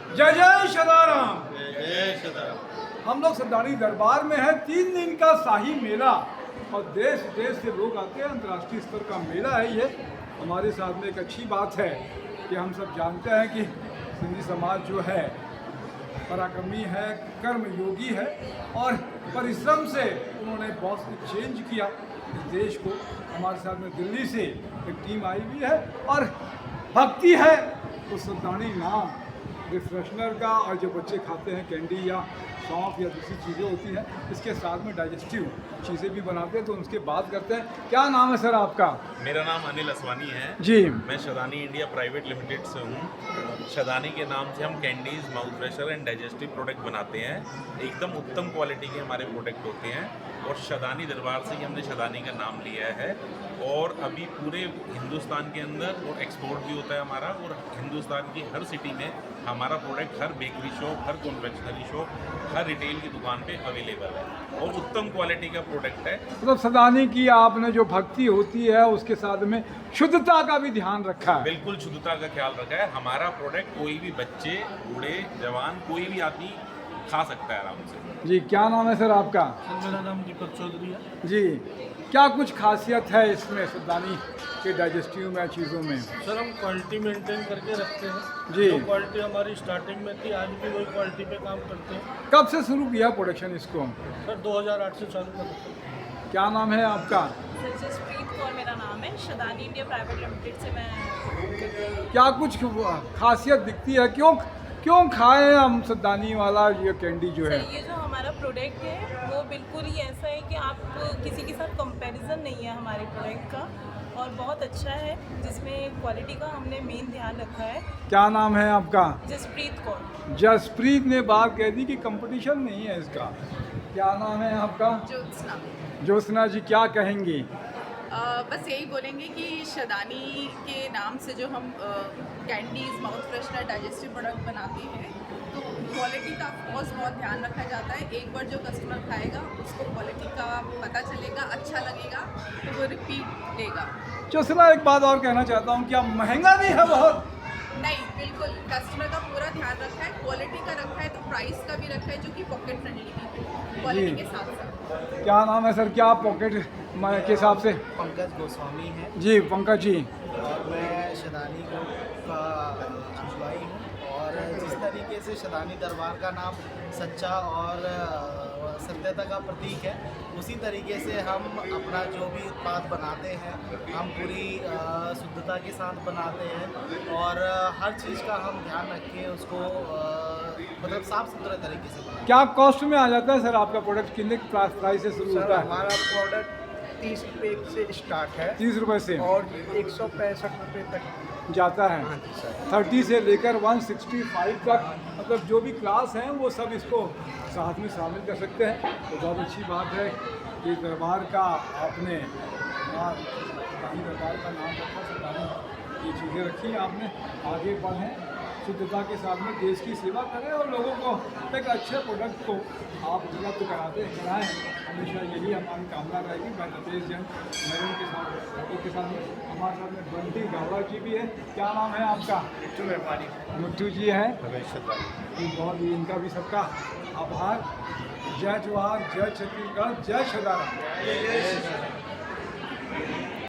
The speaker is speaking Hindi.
जय जय सदाराम। जय सदाराम। हम लोग सरदारी दरबार में है, 3 दिन का शाही मेला और देश विदेश से लोग आते हैं। अंतर्राष्ट्रीय स्तर का मेला है ये। हमारे साथ में एक अच्छी बात है कि हम सब जानते हैं कि सिंधी समाज जो है पराक्रमी है, कर्मयोगी है और परिश्रम से उन्होंने बहुत कुछ चेंज किया इस देश को। हमारे साथ में दिल्ली से एक टीम आई हुई है और भक्ति है तो सरदानी नाम रिफ्रेशनर का, और जो बच्चे खाते हैं कैंडी या सौंफ या दूसरी चीज़ें होती हैं, इसके साथ में डाइजेस्टिव चीज़ें भी बनाते हैं। तो उनसे बात करते हैं। क्या नाम है सर आपका? मेरा नाम अनिल असवानी है जी। मैं शदानी इंडिया प्राइवेट लिमिटेड से हूँ। शदानी के नाम से हम candies, mouth fresher and digestive product बनाते हैं। एकदम उत्तम क्वालिटी के हमारे प्रोडक्ट होते हैं और शदानी दरबार से ही हमने शदानी का नाम लिया है। और अभी पूरे हिंदुस्तान के अंदर और एक्सपोर्ट भी होता है हमारा, और हिंदुस्तान की हर सिटी में हमारा प्रोडक्ट हर बेकरी शॉप, हर कॉन्फेक्शनरी शॉप, हर रिटेल की दुकान पे अवेलेबल है और उत्तम क्वालिटी का प्रोडक्ट है। मतलब सरदानी की आपने जो भक्ति होती है उसके साथ में शुद्धता का भी ध्यान रखा है। बिल्कुल शुद्धता का ख्याल रखा है। हमारा प्रोडक्ट कोई भी बच्चे, बूढ़े, जवान, कोई भी आदमी खा सकता है आराम से। जी। क्या नाम है सर आपका? मेरा नाम दीपक चौधरी है जी। क्या कुछ खासियत है इसमें सरदानी के डाइजेस्टिव में चीज़ों में? सर। हम क्वालिटी मेंटेन करके रखते हैं जी। जो क्वालिटी हमारी स्टार्टिंग में थी, आज भी वही क्वालिटी पे काम करते हैं। कब से शुरू किया प्रोडक्शन इसको? सर 2008 से चालू करते हैं। क्या नाम है आपका? सर जसप्रीत कौर मेरा नाम है। शदानी इंडिया प्राइवेट लिमिटेड से मैं। क्या कुछ खासियत दिखती है? क्यों खाएं हम सरदानी वाला ये कैंडी जो है? सर ये जो हमारा प्रोडक्ट है वो बिल्कुल ही ऐसा है कि आप किसी के साथ कंपैरिजन नहीं है हमारे प्रोडक्ट का, और बहुत अच्छा है जिसमें क्वालिटी का हमने मेन ध्यान रखा है। क्या नाम है आपका? जसप्रीत कौर। जसप्रीत ने बात कह दी कि कंपटीशन नहीं है इसका। क्या नाम है आपका? ज्योत्सना। ज्योत्सना जी, क्या कहेंगी? बस यही बोलेंगे कि शदानी के नाम से जो हम candies, mouth freshener, digestive product बनाते हैं तो क्वालिटी का ऑफकोर्स बहुत ध्यान रखा जाता है। एक बार जो कस्टमर खाएगा उसको क्वालिटी का पता चलेगा, अच्छा लगेगा तो वो रिपीट देगा। ज्योत्सना, एक बात और कहना चाहता हूँ, क्या महंगा भी है बहुत? नहीं, बिल्कुल कस्टमर का पूरा ध्यान रखा है, क्वालिटी का रखा है तो प्राइस का भी रखा है जो कि पॉकेट फ्रेंडली भी हो क्वालिटी के साथ साथ। क्या नाम है सर? क्या पॉकेट के हिसाब से? पंकज गोस्वामी है जी पंकज जी। और मैं शदानी ग्रुप का एम्प्लॉई हूँ। और जिस तरीके से शदानी दरबार का नाम सच्चा और सत्यता का प्रतीक है, उसी तरीके से हम अपना जो भी उत्पाद बनाते हैं हम पूरी शुद्धता के साथ बनाते हैं और हर चीज़ का हम ध्यान रख के उसको मतलब साफ़ सुथरे तरीके से बनाते हैं। क्या कॉस्ट में आ जाता है सर आपका प्रोडक्ट? कितने प्राइस से शुरू सर, होता है? हमारा प्रोडक्ट 30 रुपये से स्टार्ट है 30 रुपये से और 165 रुपये तक जाता है। हाँ जी सर। 30 से लेकर 165 तक, मतलब जो भी क्लास हैं वो सब इसको साथ में शामिल कर सकते हैं। तो बहुत अच्छी बात है कि दरबार का आपने सरदानी दरबार का नाम रखा, सरदानी ये चीज़ें रखी आपने। आगे बढ़ें, शुद्धता के साथ में देश की सेवा करें और लोगों को एक अच्छे प्रोडक्ट को आप उपलब्ध कराएँ। हमेशा यही हमारी कामना रहेगी। मैं नतेश जैन मैडम के साथ हमारे साथ में बंटी गावड़ा जी भी है। क्या नाम है आपका? मुट्टू जी है। बहुत ही इनका भी सबका आभार। जय जवाहर, जय छत्तीसगढ़, जय सदाराम।